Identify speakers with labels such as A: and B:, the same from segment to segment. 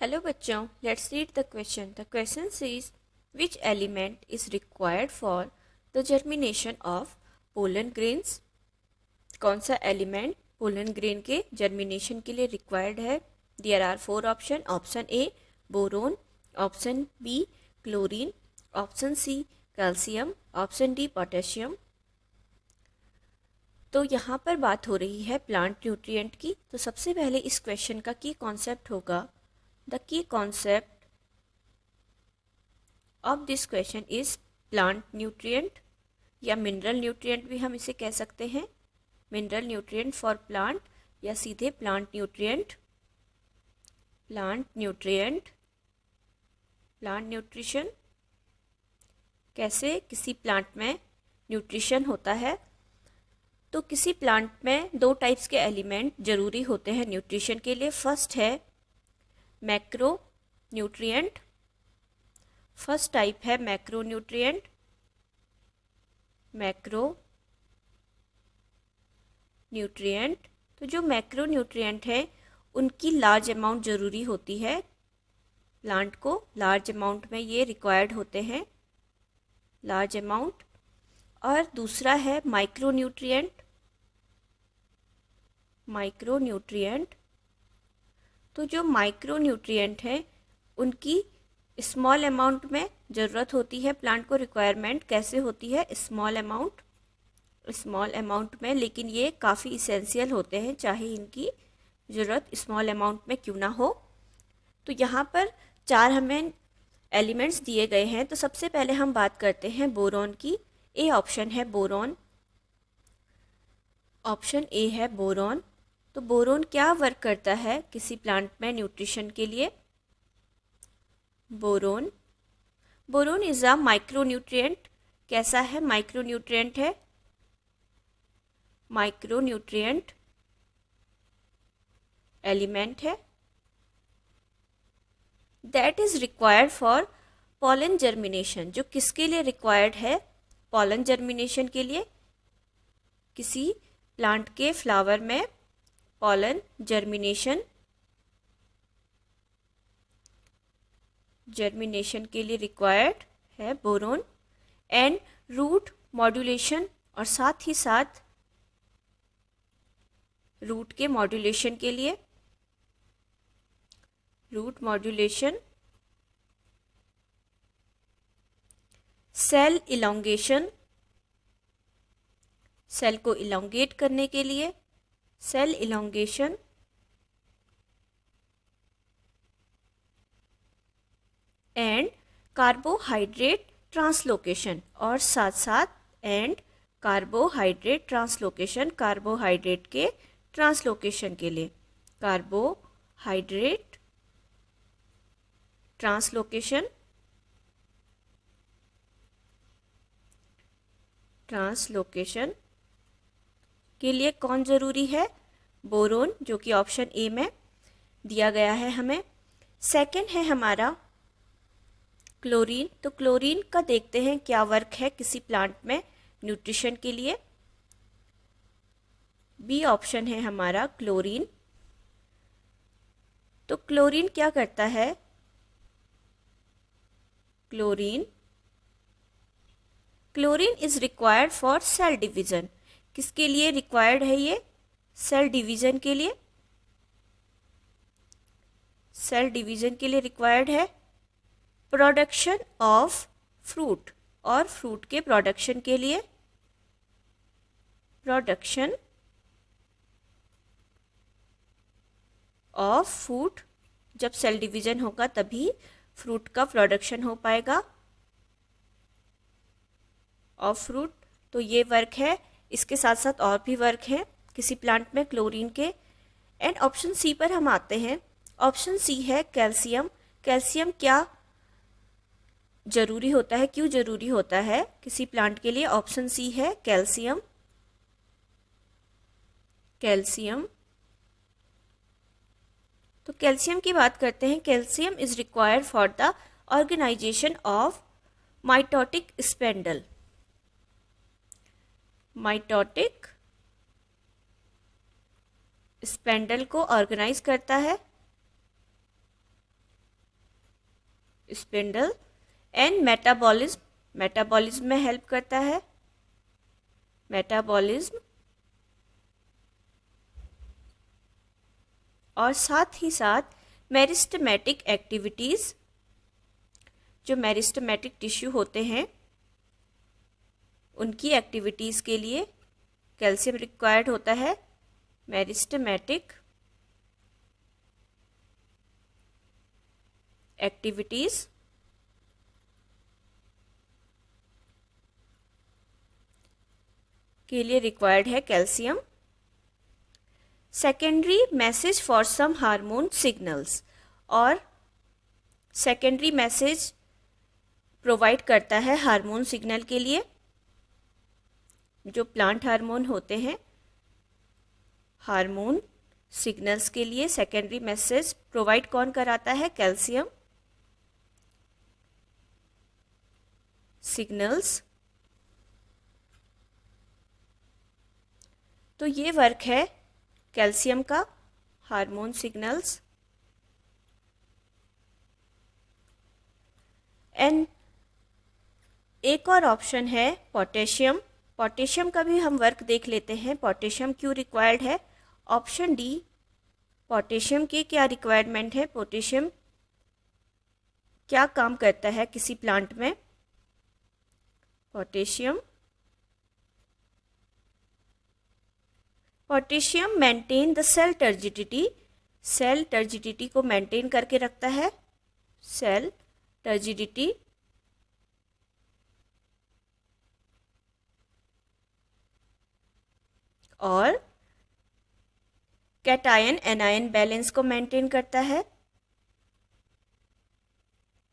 A: Hello बच्चों, let's read the question. The question is which element is required for the germination of pollen grains. कौन सा element pollen grain के germination के लिए required है? There are 4 option. Option A boron, option B chlorine, option C calcium, option D potassium. तो यहाँ पर बात हो रही है प्लांट न्यूट्रिएंट की. तो सबसे पहले इस क्वेश्चन का की कॉन्सेप्ट होगा. The key concept of this question is plant nutrient या mineral nutrient भी हम इसे कह सकते हैं. mineral nutrient for plant या सीधे plant nutrient. plant nutrition कैसे किसी प्लांट में न्यूट्रिशन होता है. तो किसी प्लांट में 2 टाइप्स के एलिमेंट जरूरी होते हैं न्यूट्रिशन के लिए. फर्स्ट है मैक्रो न्यूट्रिएंट. फर्स्ट टाइप है मैक्रो न्यूट्रिएंट. तो जो मैक्रो न्यूट्रिएंट है उनकी लार्ज अमाउंट ज़रूरी होती है. प्लांट को लार्ज अमाउंट में ये रिक्वायर्ड होते हैं, लार्ज अमाउंट. और दूसरा है माइक्रो न्यूट्रिएंट. तो जो माइक्रो न्यूट्रिएंट हैं उनकी स्मॉल अमाउंट में ज़रूरत होती है. प्लांट को रिक्वायरमेंट कैसे होती है? स्मॉल अमाउंट में, लेकिन ये काफ़ी इसेंशियल होते हैं चाहे इनकी ज़रूरत स्मॉल अमाउंट में क्यों ना हो. तो यहाँ पर 4 हमें एलिमेंट्स दिए गए हैं. तो सबसे पहले हम बात करते हैं बोरॉन की. ए ऑप्शन है बोरॉन. ऑप्शन ए है बोरॉन. तो बोरोन क्या वर्क करता है किसी प्लांट में न्यूट्रिशन के लिए? Boron is a micronutrient. कैसा है? माइक्रोन्यूट्रिएंट है. माइक्रोन्यूट्रिएंट एलिमेंट है. That is required for pollen germination. जो किसके लिए रिक्वायर्ड है? पॉलन जर्मिनेशन के लिए. किसी प्लांट के फ्लावर में पॉलन जर्मिनेशन के लिए रिक्वायर्ड है बोरोन. एंड रूट मॉड्यूलेशन, और साथ ही साथ रूट के मॉड्यूलेशन के लिए, root modulation, cell elongation, cell को इलोंगेट करने के लिए, cell elongation, and carbohydrate translocation, और साथ साथ एंड कार्बोहाइड्रेट ट्रांसलोकेशन, कार्बोहाइड्रेट के ट्रांसलोकेशन के लिए. कार्बोहाइड्रेट ट्रांसलोकेशन के लिए कौन ज़रूरी है? बोरोन, जो कि ऑप्शन ए में दिया गया है हमें. सेकंड है हमारा क्लोरीन. तो क्लोरीन का देखते हैं क्या वर्क है किसी प्लांट में न्यूट्रिशन के लिए. बी ऑप्शन है हमारा क्लोरीन. तो क्लोरीन क्या करता है? Chlorine is required for sale division. किसके लिए रिक्वायर्ड है ये? सेल डिवीजन के लिए. सेल डिवीजन के लिए रिक्वायर्ड है. प्रोडक्शन ऑफ फ्रूट, और फ्रूट के प्रोडक्शन के लिए, प्रोडक्शन ऑफ फ्रूट. जब सेल डिवीजन होगा तभी फ्रूट का प्रोडक्शन हो पाएगा, ऑफ फ्रूट. तो ये वर्क है. इसके साथ साथ और भी वर्क हैं किसी प्लांट में क्लोरीन के. एंड ऑप्शन सी पर हम आते हैं. ऑप्शन सी है कैल्शियम. कैल्शियम क्या जरूरी होता है, क्यों जरूरी होता है किसी प्लांट के लिए? ऑप्शन सी है कैल्शियम. तो कैल्शियम की बात करते हैं. Calcium is required for the organisation of mitotic spindle. Mitotic spindle को ऑर्गेनाइज करता है. स्पिंडल। एन मेटाबॉलिज्म, मेटाबॉलिज्म में हेल्प करता है, मेटाबॉलिज्म। और साथ ही साथ मेरिस्टेमेटिक एक्टिविटीज़, जो मेरिस्टेमेटिक टिश्यू होते हैं उनकी एक्टिविटीज़ के लिए कैल्शियम रिक्वायर्ड होता है। मेरिस्टेमेटिक एक्टिविटीज़ के लिए रिक्वायर्ड है calcium. Secondary message for some hormone signals, और सेकेंडरी मैसेज प्रोवाइड करता है हार्मोन सिग्नल के लिए। जो प्लांट हार्मोन होते हैं, हार्मोन सिग्नल्स के लिए सेकेंडरी मैसेज प्रोवाइड कौन कराता है? Calcium signals. तो ये वर्क है कैल्शियम का, हार्मोन सिग्नल्स। एंड एक और ऑप्शन है पोटेशियम। पोटेशियम का भी हम वर्क देख लेते हैं। पोटेशियम क्यों रिक्वायर्ड है? ऑप्शन डी, पोटेशियम की क्या रिक्वायरमेंट है? पोटेशियम क्या काम करता है किसी प्लांट में? Potassium maintain the cell turgidity, cell turgidity को मेंटेन करके रखता है, सेल टर्जिडिटी। और कैटायन एनायन बैलेंस को मेंटेन करता है,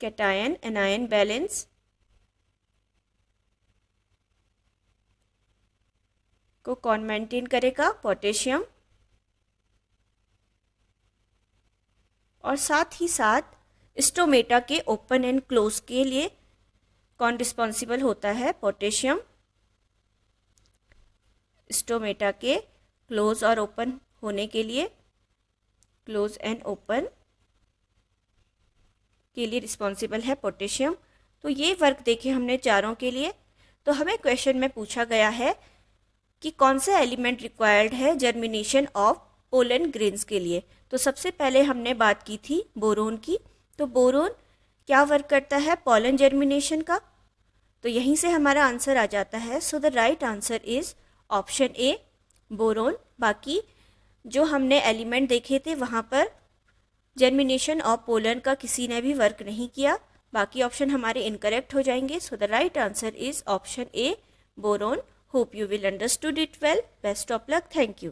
A: कैटायन एनायन बैलेंस को कौन मेंटेन करेगा? पोटेशियम। और साथ ही साथ स्टोमेटा के ओपन एंड क्लोज के लिए कौन रिस्पॉन्सिबल होता है? पोटेशियम। स्टोमेटा के क्लोज और ओपन होने के लिए, क्लोज एंड ओपन के लिए रिस्पॉन्सिबल है पोटेशियम। तो ये वर्क देखे हमने चारों के लिए। तो हमें क्वेश्चन में पूछा गया है कि कौन सा एलिमेंट रिक्वायर्ड है जर्मिनेशन ऑफ पोलन ग्रेन्स के लिए। तो सबसे पहले हमने बात की थी बोरोन की। तो बोरोन क्या वर्क करता है पोलन जर्मिनेशन का? तो यहीं से हमारा आंसर आ जाता है। So the right answer is option A, boron. बाकी जो हमने एलिमेंट देखे थे वहाँ पर जर्मिनेशन ऑफ पोलन का किसी ने भी वर्क नहीं किया। बाकी ऑप्शन हमारे इनकरेक्ट हो जाएंगे। So the right answer is option A, boron. Hope you will understood it well. Best of luck. Thank you.